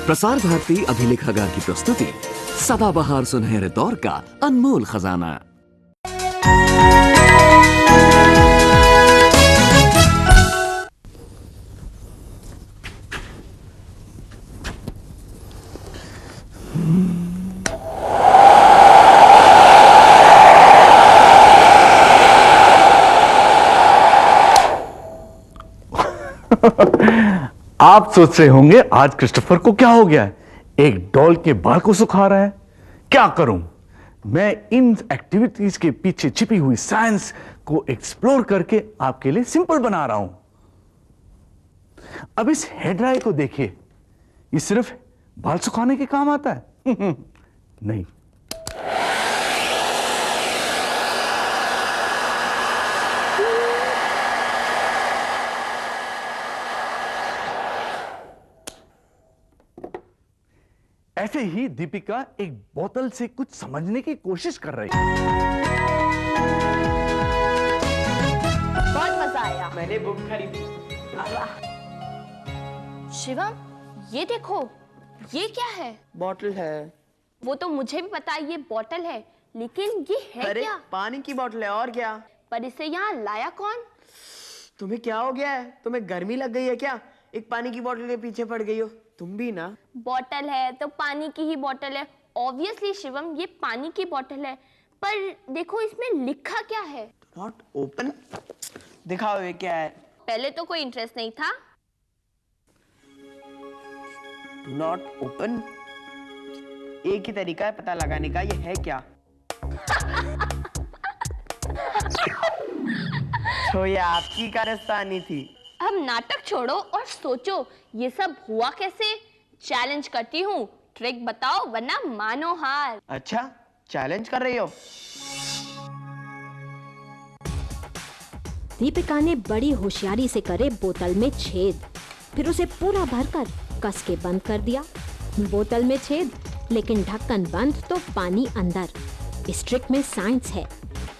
प्रसार भारती अभिलेखागार की प्रस्तुति सदाबहार सुनहरे दौर का अनमोल खजाना। आप सोच रहे होंगे आज क्रिस्टोफर को क्या हो गया है, एक डॉल के बाल को सुखा रहा है। क्या करूं, मैं इन एक्टिविटीज के पीछे छिपी हुई साइंस को एक्सप्लोर करके आपके लिए सिंपल बना रहा हूं। अब इस हेयर ड्रायर को देखिए, ये सिर्फ बाल सुखाने के काम आता है नहीं, ऐसे ही दीपिका एक बोतल से कुछ समझने की कोशिश कर रही है। बहुत मजा आया। मैंने बुक खरीदी। शिवम, ये देखो, ये क्या है? बॉटल है। वो तो मुझे भी पता है ये बॉटल है, लेकिन ये है अरे क्या? पानी की बॉटल है और क्या। पर इसे यहाँ लाया कौन? तुम्हें क्या हो गया है? तुम्हें गर्मी लग गई है क्या? एक पानी की बॉटल के पीछे पड़ गई हो तुम भी ना। बॉटल है तो पानी की ही बॉटल है। ऑब्वियसली शिवम, ये पानी की बॉटल है, पर देखो इसमें लिखा क्या है? Not open. दिखाओ ये क्या है। पहले तो कोई इंटरेस्ट नहीं था। Not open. एक ही तरीका है पता लगाने का, ये है क्या। तो ये आपकी कारस्तानी थी। अब नाटक छोड़ो और सोचो ये सब हुआ कैसे। चैलेंज करती हूँ, ट्रिक बताओ वरना मानो हार। अच्छा, चैलेंज कर रही हो। दीपिका ने बड़ी होशियारी से करे बोतल में छेद, फिर उसे पूरा भरकर कस के बंद कर दिया। बोतल में छेद लेकिन ढक्कन बंद तो पानी अंदर। इस ट्रिक में साइंस है।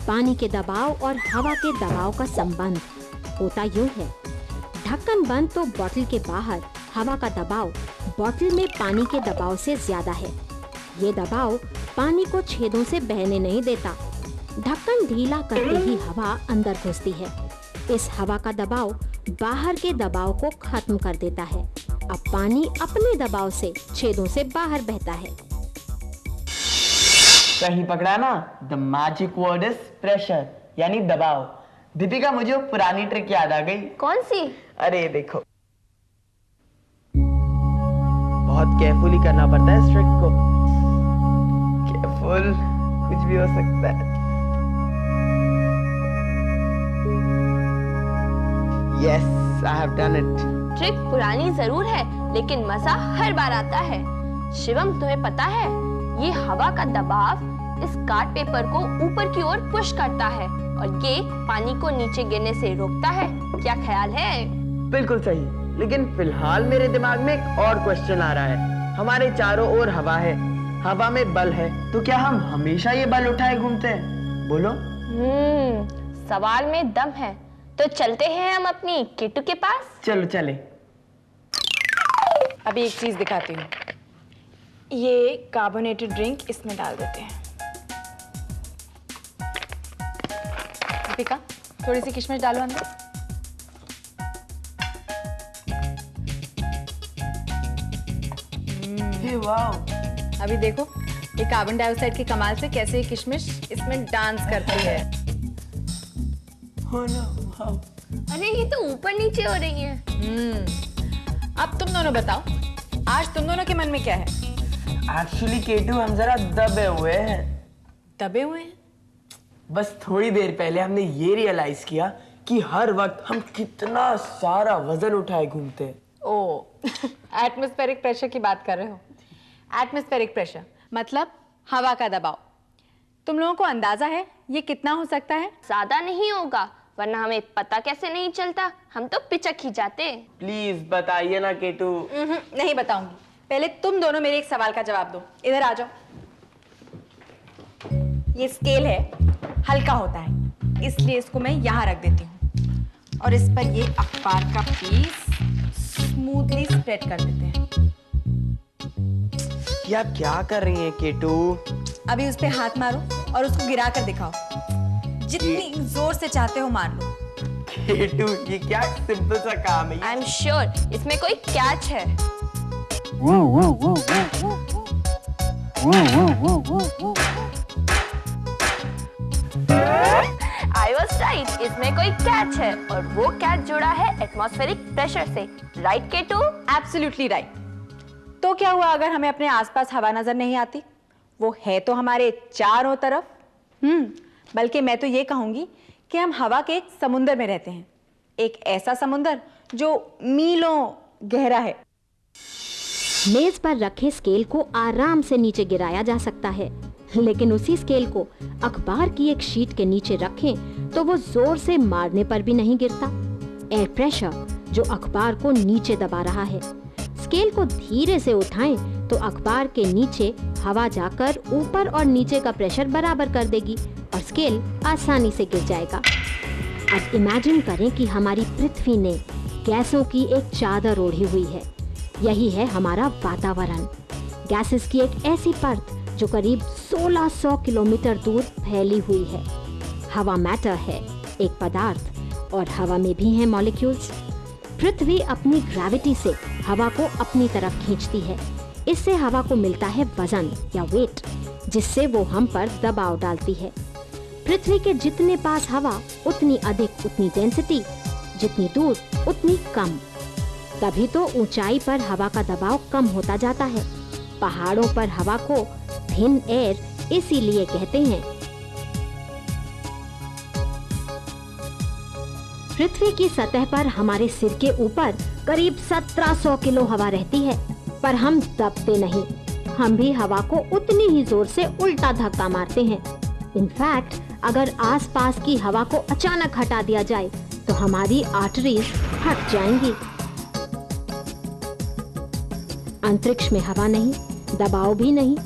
पानी के दबाव और हवा के दबाव का संबंध होता यूं है, ढक्कन बंद तो बॉटल के बाहर हवा का दबाव बॉटल में पानी के दबाव से ज्यादा है। ये दबाव पानी को छेदों से बहने नहीं देता। ढक्कन ढीला करते ही हवा अंदर घुसती है। इस हवा का दबाव बाहर के दबाव को खत्म कर देता है। अब पानी अपने दबाव से छेदों से बाहर बहता है। सही पकड़ा ना। The magic word is pressure, यानी दबाव। दीपिका, मुझे वो पुरानी ट्रिक याद आ गई। कौन सी? अरे देखो, बहुत केयरफुली करना पड़ता है इस ट्रिक को। केयरफुल, कुछ भी हो सकता है। Yes, I have done it. Trick पुरानी जरूर है, लेकिन मजा हर बार आता है। शिवम, तुम्हें पता है ये हवा का दबाव इस कार्ड पेपर को ऊपर की ओर पुश करता है और ये पानी को नीचे गिरने से रोकता है। क्या ख्याल है? बिल्कुल सही, लेकिन फिलहाल मेरे दिमाग में एक और क्वेश्चन आ रहा है। हमारे चारों ओर हवा है, हवा में बल है, तो क्या हम हमेशा ये बल उठाए घूमते हैं? बोलो। सवाल में दम है, तो चलते हैं हम अपनी किट्टू के पास। चलो चले। अभी एक चीज दिखाती हूँ। ये कार्बोनेटेड ड्रिंक इसमें डाल देते हैं। दीपिका, थोड़ी सी किशमिश डालो अंदर। वाह। अभी देखो ये कार्बन डाइऑक्साइड के कमाल से कैसे ये किशमिश इसमें डांस करती है। अरे ये तो ऊपर नीचे हो रही है। अब तुम दोनों बताओ, आज तुम दोनों के मन में क्या है? एक्चुअली केटू, हम जरा दबे हुए हैं। दबे हुए हैं? बस थोड़ी देर पहले हमने ये रियलाइज किया कि हर वक्त हम कितना सारा वजन उठाए घूमते हैं। ओ, एटमॉस्फेरिक प्रेशर की बात कर रहे हो। एटमॉस्फेरिक प्रेशर मतलब हवा का दबाव। तुम लोगों को अंदाजा है ये कितना हो सकता है? ज्यादा नहीं होगा, वरना हमें पता कैसे नहीं चलता, हम तो पिचक ही जाते। प्लीज बताइए ना केटू। नहीं बताऊंगी। पहले तुम दोनों मेरे एक सवाल का जवाब दो। इधर आ जाओ। ये स्केल है, हल्का होता है, इसलिए इसको मैं यहाँ रख देती हूँ और इस पर ये अखबार का पीस स्मूथली स्प्रेड कर देते हैं। ये आप क्या कर रही हैं केटू? अभी उस पे हाथ मारो और उसको गिरा कर दिखाओ। जितनी जोर से चाहते हो मार लो। केटू ये क्या सिंपल सा काम है। आई एम श्योर इसमें कोई कैच है। आई वॉज राइट, इसमें कोई कैच है और वो कैच जुड़ा है एटमॉस्फेरिक प्रेशर से। Right K two? Absolutely right. तो क्या हुआ अगर हमें अपने आसपास हवा नजर नहीं आती? वो है तो हमारे चारों तरफ। बल्कि मैं तो ये कहूंगी कि हम हवा के एक समुंदर में रहते हैं, एक ऐसा समुंदर जो मीलों गहरा है। मेज पर रखे स्केल को आराम से नीचे गिराया जा सकता है, लेकिन उसी स्केल को अखबार की एक शीट के नीचे रखें तो वो जोर से मारने पर भी नहीं गिरता। एयर प्रेशर जो अखबार को नीचे दबा रहा है। स्केल को धीरे से उठाएं तो अखबार के नीचे हवा जाकर ऊपर और नीचे का प्रेशर बराबर कर देगी और स्केल आसानी से गिर जाएगा। अब इमेजिन करें कि हमारी पृथ्वी ने गैसों की एक चादर ओढ़ी हुई है। यही है हमारा वातावरण। गैसेस की एक ऐसी परत जो करीब 1600 किलोमीटर दूर फैली हुई है। हवा मैटर है, एक पदार्थ, और हवा में भी हैं मॉलिक्यूल्स। पृथ्वी अपनी ग्रेविटी से हवा को अपनी तरफ खींचती है। इससे हवा को मिलता है वजन या वेट, जिससे वो हम पर दबाव डालती है। पृथ्वी के जितने पास हवा उतनी अधिक उतनी डेंसिटी, जितनी दूर उतनी कम। तभी तो ऊंचाई पर हवा का दबाव कम होता जाता है। पहाड़ों पर हवा को थिन एयर इसीलिए कहते हैं। पृथ्वी की सतह पर हमारे सिर के ऊपर करीब 1700 किलो हवा रहती है, पर हम दबते नहीं। हम भी हवा को उतनी ही जोर से उल्टा धक्का मारते हैं। इनफैक्ट अगर आसपास की हवा को अचानक हटा दिया जाए तो हमारी आर्टरीज फट जाएंगी। अंतरिक्ष में हवा नहीं, दबाव भी नहीं,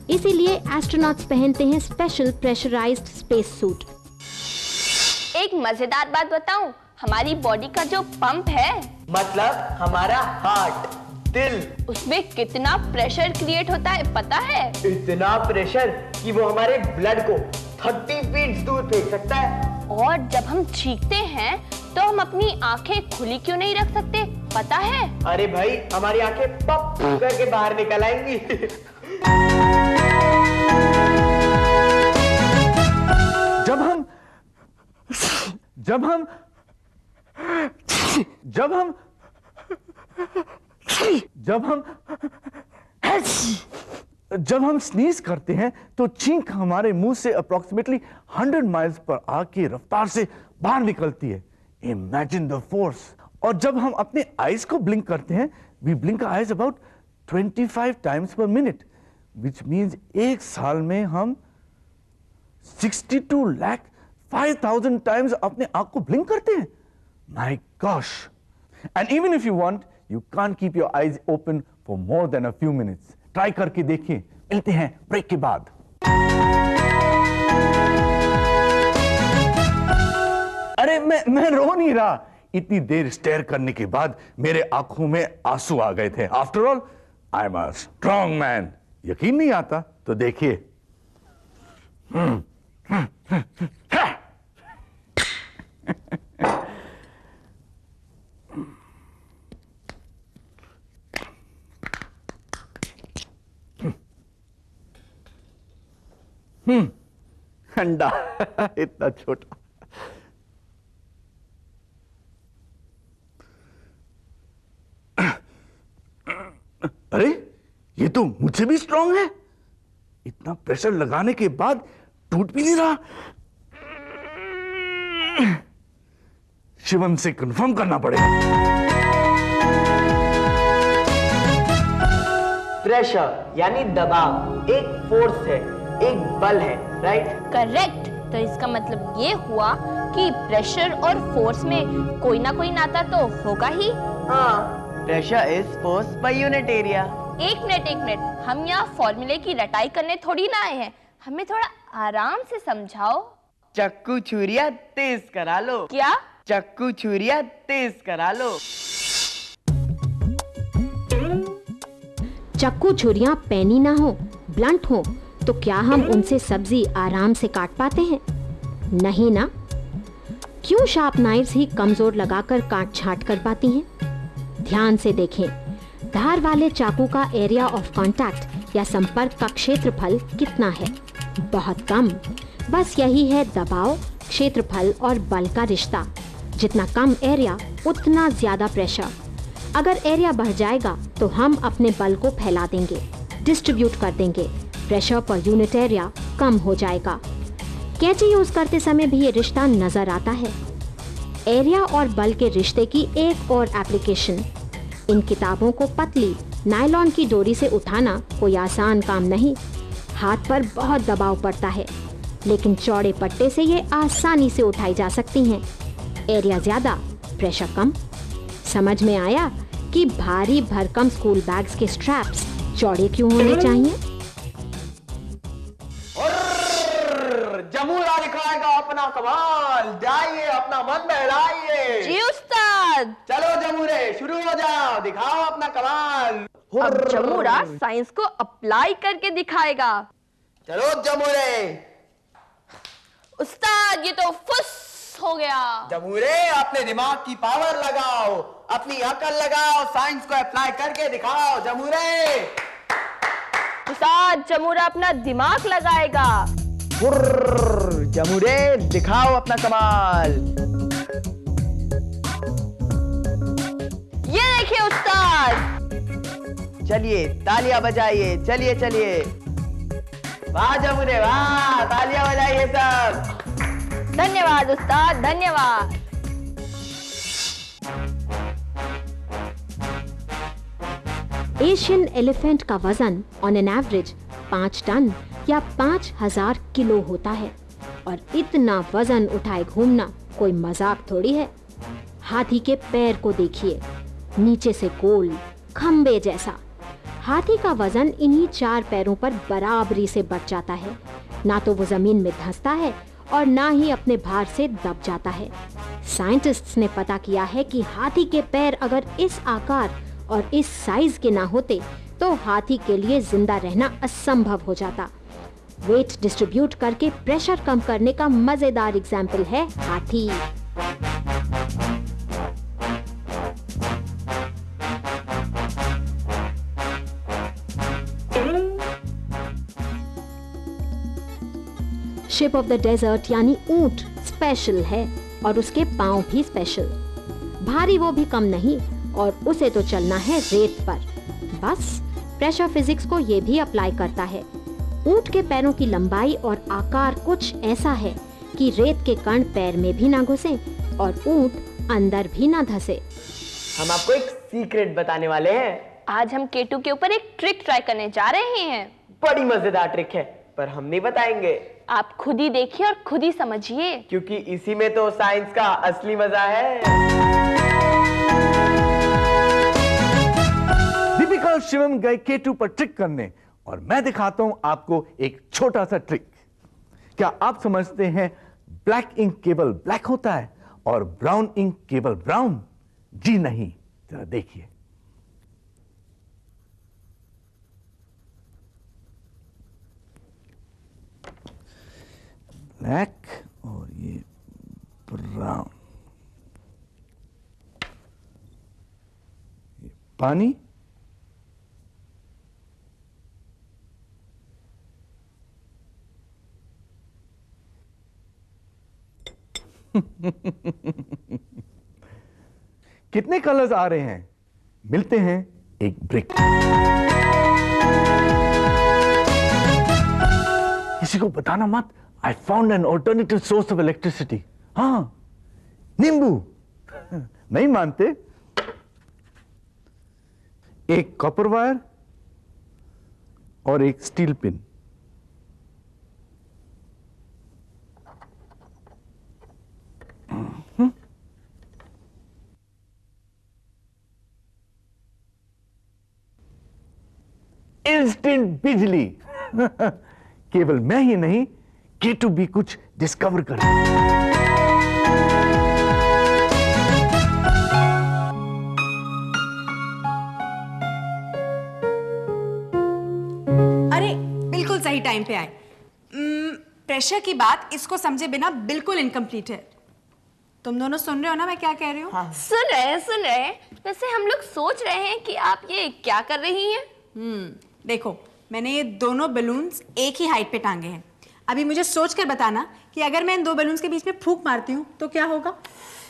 इसीलिए एस्ट्रोनॉट्स पहनते हैं स्पेशल प्रेशराइज्ड स्पेस सूट। एक मजेदार बात बताऊं, हमारी बॉडी का जो पंप है, मतलब हमारा हार्ट, दिल, उसमें कितना प्रेशर क्रिएट होता है पता है? इतना प्रेशर कि वो हमारे ब्लड को 30 फीट दूर फेंक सकता है। और जब हम चीखते हैं तो हम अपनी आंखें खुली क्यों नहीं रख सकते पता है? अरे भाई हमारी आंखें पप करके बाहर निकल आएंगी। जब हम स्नीज करते हैं तो छींक हमारे मुंह से अप्रोक्सीमेटली 100 माइल्स पर आवर की रफ्तार से बाहर निकलती है। Imagine the force. और जब हम अपने आईज को ब्लिंक करते हैं, we blink our eyes about 25 times per minute, which means एक साल में हम 62,05,000 टाइम्स अपने आंख को ब्लिंक करते हैं। My gosh. And even if you want, you can't keep your eyes open for more than a few minutes. Try करके देखिए। मिलते हैं ब्रेक के बाद। अरे मैं रो नहीं रहा। इतनी देर स्टेयर करने के बाद मेरे आंखों में आंसू आ गए थे। After all I am a strong man. यकीन नहीं आता तो देखिए। अंडा इतना छोटा। अरे ये तो मुझसे भी स्ट्रांग है। इतना प्रेशर लगाने के बाद टूट भी नहीं रहा। शिवम से कंफर्म करना पड़ेगा। प्रेशर यानी दबाव एक फोर्स है, एक बल है, राइट? करेक्ट। तो इसका मतलब ये हुआ कि प्रेशर और फोर्स में कोई ना कोई नाता तो होगा ही। हाँ, pressure is force by unit area. एक मिनट, हम यहाँ फॉर्मूले की रटाई करने थोड़ी ना आए हैं। हमें थोड़ा आराम से समझाओ। चक्कू छुरिया तेज करा लो। क्या? चक्कू छुरिया तेज करा लो। चक्कू छुरियां पैनी ना हो, ब्लंट हो, तो क्या हम उनसे सब्जी आराम से काट पाते हैं? नहीं ना। क्यों शार्प नाइफ्स ही कमजोर लगाकर काट छांट कर पाती हैं? ध्यान से देखें, धार वाले चाकू का एरिया ऑफ कांटेक्ट या संपर्क का क्षेत्रफल कितना है? बहुत कम। बस यही है दबाव, क्षेत्रफल और बल का रिश्ता। जितना कम एरिया उतना ज्यादा प्रेशर। अगर एरिया बढ़ जाएगा तो हम अपने बल को फैला देंगे, डिस्ट्रीब्यूट कर देंगे, प्रेशर पर यूनिट एरिया कम हो जाएगा। कैंची यूज करते समय भी ये रिश्ता नजर आता है। एरिया और बल के रिश्ते की एक और एप्लीकेशन। इन किताबों को पतली नायलॉन की डोरी से उठाना कोई आसान काम नहीं। हाथ पर बहुत दबाव पड़ता है, लेकिन चौड़े पट्टे से ये आसानी से उठाई जा सकती हैं। एरिया ज्यादा, प्रेशर कम। समझ में आया कि भारी भरकम स्कूल बैग्स के स्ट्रैप्स चौड़े क्यों होने चाहिए? जमूरा दिखाएगा अपना कमाल, जाइए अपना मन बहलाइए। जी उस्ताद। चलो जमूरे, शुरू हो जाओ, दिखाओ अपना कमाल। अब जमूरा साइंस को अप्लाई करके दिखाएगा। चलो जमूरे। उस्ताद ये तो फुस हो गया। जमूरे अपने दिमाग की पावर लगाओ, अपनी अकल लगाओ, साइंस को अप्लाई करके दिखाओ जमूरे। उस्ताद जमूरा अपना दिमाग लगाएगा। जमूरे दिखाओ अपना कमाल। ये देखिए उस्ताद। चलिए तालियां बजाइए, चलिए चलिए। वाह जमूरे वाह, तालियां बजाइए सब। धन्यवाद उस्ताद, धन्यवाद। एशियन एलिफेंट का वजन ऑन एन एवरेज 5 टन या 5000 किलो होता है, और इतना वजन उठाए घूमना कोई मजाक थोड़ी है। हाथी के पैर को देखिए, नीचे से गोल खंबे जैसा। हाथी का वजन इन्हीं 4 पैरों पर बराबरी से बढ़ जाता है। ना तो वो जमीन में धंसता है और ना ही अपने भार से दब जाता है। साइंटिस्ट्स ने पता किया है कि हाथी के पैर अगर इस आकार और इस साइज के ना होते तो हाथी के लिए जिंदा रहना असंभव हो जाता। वेट डिस्ट्रीब्यूट करके प्रेशर कम करने का मजेदार एग्जाम्पल है हाथी। शिप ऑफ द डेजर्ट यानी ऊंट स्पेशल है, और उसके पांव भी स्पेशल। भारी वो भी कम नहीं, और उसे तो चलना है रेत पर। बस प्रेशर फिजिक्स को ये भी अप्लाई करता है। ऊंट के पैरों की लंबाई और आकार कुछ ऐसा है कि रेत के कण पैर में भी ना घुसे और ऊंट अंदर भी ना धसे। हम आपको एक सीक्रेट बताने वाले हैं। आज हम केटू के ऊपर एक ट्रिक ट्राई करने जा रहे हैं। बड़ी मजेदार ट्रिक है, पर हम नहीं बताएंगे। आप खुद ही देखिए और खुद ही समझिए, क्योंकि इसी में तो साइंस का असली मजा है। दीपिका शिवम गए केटू पर ट्रिक करने, और मैं दिखाता हूं आपको एक छोटा सा ट्रिक। क्या आप समझते हैं ब्लैक इंक केवल ब्लैक होता है और ब्राउन इंक केवल ब्राउन? जी नहीं, जरा देखिए। ब्लैक और ये ब्राउन। ये पानी, कितने कलर्स आ रहे हैं? मिलते हैं एक ब्रिक। किसी को बताना मत। I found an alternative source of electricity. हाँ, नींबू। नहीं मानते? एक कॉपर वायर और एक स्टील पिन। इंस्टेंट बिजली। केवल मैं ही नहीं, केटू भी कुछ डिस्कवर करे। टाइम पे आए। प्रेशर की बात इसको समझे बिना बिल्कुल इनकम्प्लीट है। तुम दोनों सुन रहे हो ना मैं क्या कह रही हूँ? हाँ। सुन रहे हैं। वैसे हम लोग सोच रहे हैं कि आप ये क्या कर रही हैं। देखो, मैंने ये दोनों बलून्स एक ही हाइट पे टांगे हैं। अभी मुझे सोच कर बताना कि अगर मैं इन दो बलून्स के बीच में फूंक मारती हूँ तो क्या होगा?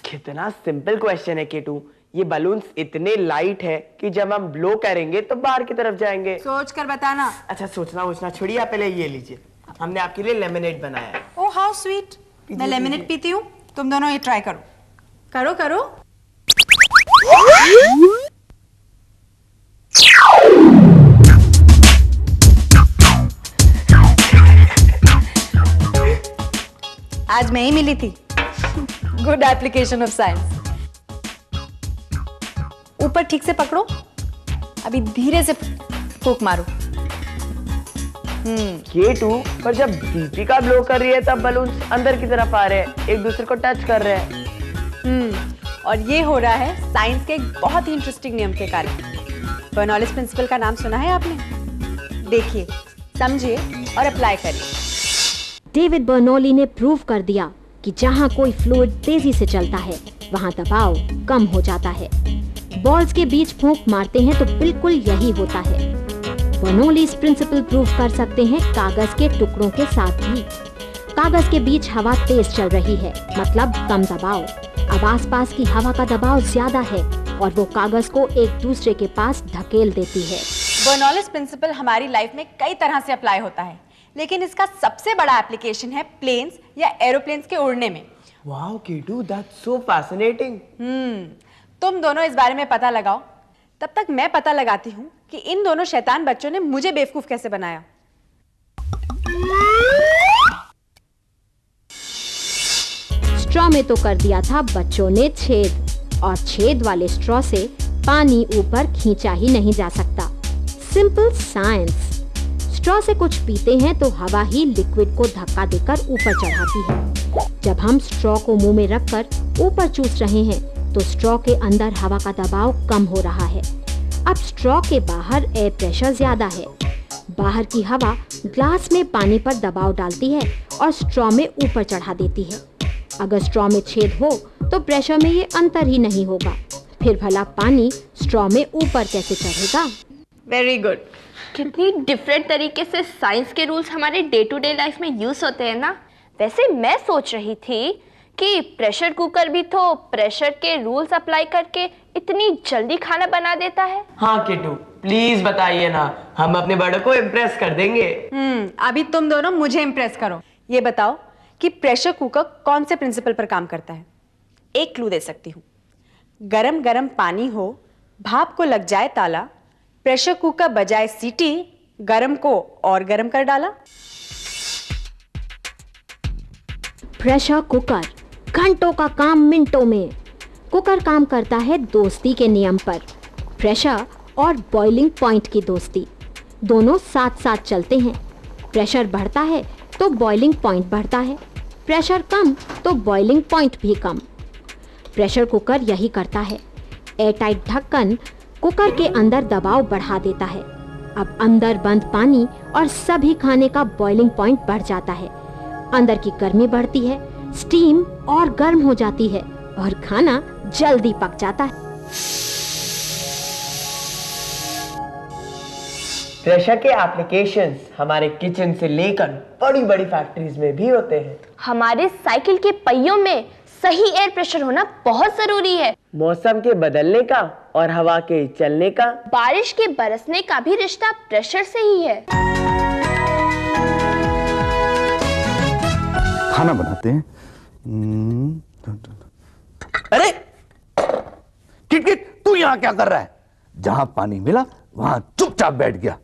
कितना सिंपल क्वेश्चन है केटू। ये बलून्स इतने लाइट है कि जब हम ब्लो करेंगे तो बाहर की तरफ जाएंगे। सोच कर बताना। अच्छा, सोचना छोड़िए, आप पहले ये लीजिए, हमने आपके लिए लेमनेड बनाया है। Oh how sweet. मैं लेमनेड पीती हूँ, तुम दोनों ये ट्राई करो। करो करो। आज मैं ही मिली थी। Good application of science. ऊपर ठीक से पकड़ो, अभी धीरे से फूंक मारो। केटू, पर जब दीपिका ब्लो कर रही है तब बलून अंदर की तरफ आ रहे हैं, एक दूसरे को टच कर रहे हैं। और ये हो रहा है साइंस के एक बहुत ही इंटरेस्टिंग नियम के कारण। बर्नौलीज प्रिंसिपल का नाम सुना है आपने? देखिए, समझिए और अप्लाई करिए। डेविड बर्नौली ने प्रूव कर दिया कि जहां कोई फ्लूइड तेजी से चलता है वहां दबाव कम हो जाता है। बॉल्स के बीच फूंक मारते हैं तो बिल्कुल यही होता है। बर्नौलीज प्रिंसिपल प्रूव कर सकते हैं कागज के टुकड़ों के साथ भी। कागज के बीच हवा तेज चल रही है, मतलब कम दबाव। अब आसपास की हवा का दबाव ज्यादा है और वो कागज को एक दूसरे के पास धकेल देती है। बर्नौलीज प्रिंसिपल हमारी लाइफ में कई तरह से अप्लाई होता है, लेकिन इसका सबसे बड़ा एप्लीकेशन है प्लेन्स या एरोप्लेन्स के उड़ने में। Wow K two, that's so fascinating. तुम दोनों इस बारे में पता लगाओ, तब तक मैं पता लगाती हूँ कि इन दोनों शैतान बच्चों ने मुझे बेवकूफ कैसे बनाया। स्ट्रॉ में तो कर दिया था बच्चों ने छेद, और छेद वाले स्ट्रॉ से पानी ऊपर खींचा ही नहीं जा सकता। Simple science. स्ट्रॉ से कुछ पीते हैं तो हवा ही लिक्विड को धक्का देकर ऊपर चढ़ाती है। जब हम स्ट्रॉ को मुंह में रखकर ऊपर चूस रहे हैं तो स्ट्रॉ के अंदर हवा का दबाव कम हो रहा है। अब स्ट्रॉ के बाहर एयर प्रेशर ज्यादा है। बाहर की हवा ग्लास में पानी पर दबाव डालती है और स्ट्रॉ में ऊपर चढ़ा देती है। अगर स्ट्रॉ में छेद हो तो प्रेशर में ये अंतर ही नहीं होगा, फिर भला पानी स्ट्रॉ में ऊपर कैसे चढ़ेगा? Very good. कितनी डिफरेंट तरीके से साइंस के रूल्स हमारे डे टू डे लाइफ में यूज होते हैं ना। वैसे मैं सोच रही थी कि प्रेशर कुकर भी तो प्रेशर के रूल्स अप्लाई करके इतनी जल्दी खाना बना देता है। हाँ केटू, प्लीज बताइए ना, हम अपने बड़ों को इम्प्रेस कर देंगे। अभी तुम दोनों मुझे इम्प्रेस करो। ये बताओ कि प्रेशर कुकर कौन से प्रिंसिपल पर काम करता है? एक क्लू दे सकती हूँ। गरम गरम पानी हो, भाप को लग जाए ताला, प्रेशर कुकर बजाए सीटी, गरम को और गरम कर डाला। प्रेशर कुकर, घंटों का काम मिनटों में। कुकर काम करता है दोस्ती के नियम पर। प्रेशर और बॉइलिंग पॉइंट की दोस्ती दोनों साथ साथ चलते हैं। प्रेशर बढ़ता है तो बॉइलिंग पॉइंट बढ़ता है, प्रेशर कम तो बॉइलिंग पॉइंट भी कम। प्रेशर कुकर यही करता है। एयरटाइट ढक्कन कुकर के अंदर दबाव बढ़ा देता है। अब अंदर बंद पानी और सभी खाने का बॉइलिंग पॉइंट बढ़ जाता है। अंदर की गर्मी बढ़ती है, स्टीम और गर्म हो जाती है और खाना जल्दी पक जाता है। प्रेशर के एप्लीकेशंस हमारे किचन से लेकर बड़ी बड़ी फैक्ट्रीज में भी होते हैं। हमारे साइकिल के पहियों में सही एयर प्रेशर होना बहुत जरूरी है। मौसम के बदलने का और हवा के चलने का, बारिश के बरसने का भी रिश्ता प्रेशर से ही है। खाना बनाते हैं। अरे किट किट, तू यहां क्या कर रहा है? जहां पानी मिला वहां चुपचाप बैठ गया।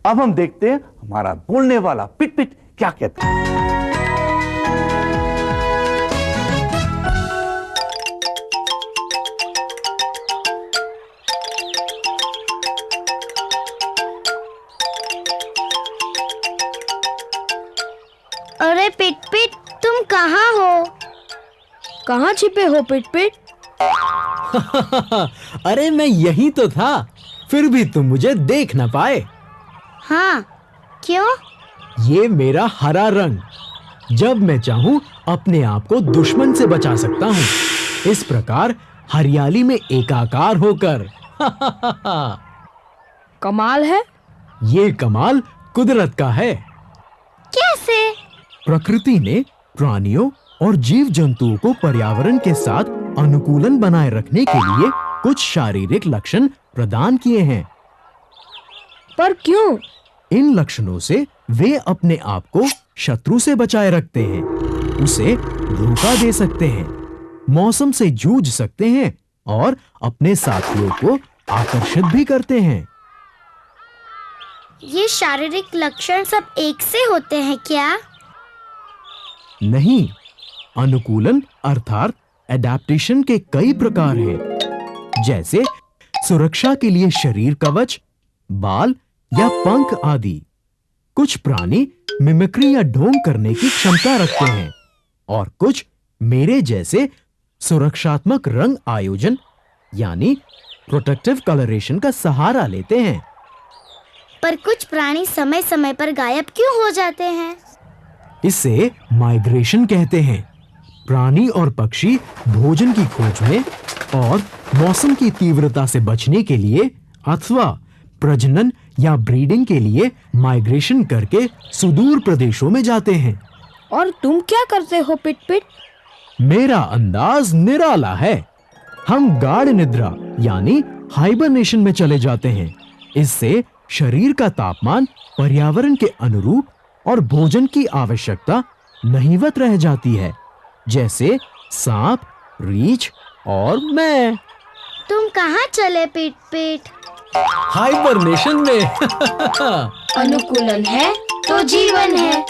अब हम देखते हैं हमारा बोलने वाला पिट पिट क्या कहता है। अरे पिट पिट, तुम कहाँ हो? कहाँ छिपे हो पिट पिट? अरे मैं यहीं तो था, फिर भी तुम मुझे देख ना पाए। हाँ, क्यों? ये मेरा हरा रंग, जब मैं चाहूं अपने आप को दुश्मन से बचा सकता हूं। इस प्रकार हरियाली में एकाकार होकर। कमाल है। ये कमाल कुदरत का है। कैसे? प्रकृति ने प्राणियों और जीव जंतुओं को पर्यावरण के साथ अनुकूलन बनाए रखने के लिए कुछ शारीरिक लक्षण प्रदान किए हैं। पर क्यों? इन लक्षणों से वे अपने आप को शत्रु से बचाए रखते हैं, उसे धोखा दे सकते हैं, मौसम से जूझ सकते हैं और अपने साथियों को आकर्षित भी करते हैं। ये शारीरिक लक्षण सब एक से होते हैं क्या? नहीं, अनुकूलन अर्थात एडेप्टेशन के कई प्रकार हैं, जैसे सुरक्षा के लिए शरीर कवच, बाल या पंख आदि। कुछ प्राणी मिमिक्री या ढोंग करने की क्षमता रखते हैं और कुछ मेरे जैसे सुरक्षात्मक रंग आयोजन यानी प्रोटेक्टिव कलरेशन का सहारा लेते हैं। पर कुछ प्राणी समय समय पर गायब क्यों हो जाते हैं? इसे माइग्रेशन कहते हैं। प्राणी और पक्षी भोजन की खोज में और मौसम की तीव्रता से बचने के लिए अथवा प्रजनन या ब्रीडिंग के लिए माइग्रेशन करके सुदूर प्रदेशों में जाते हैं। और तुम क्या करते हो पिट पिट? मेरा अंदाज निराला है। हम गाढ़ निद्रा यानी हाइबरनेशन में चले जाते हैं। इससे शरीर का तापमान पर्यावरण के अनुरूप और भोजन की आवश्यकता नहीवत रह जाती है, जैसे सांप, रीछ और मैं। तुम कहाँ चले पिट पिट? हाइबरनेशन में। अनुकूलन है तो जीवन है।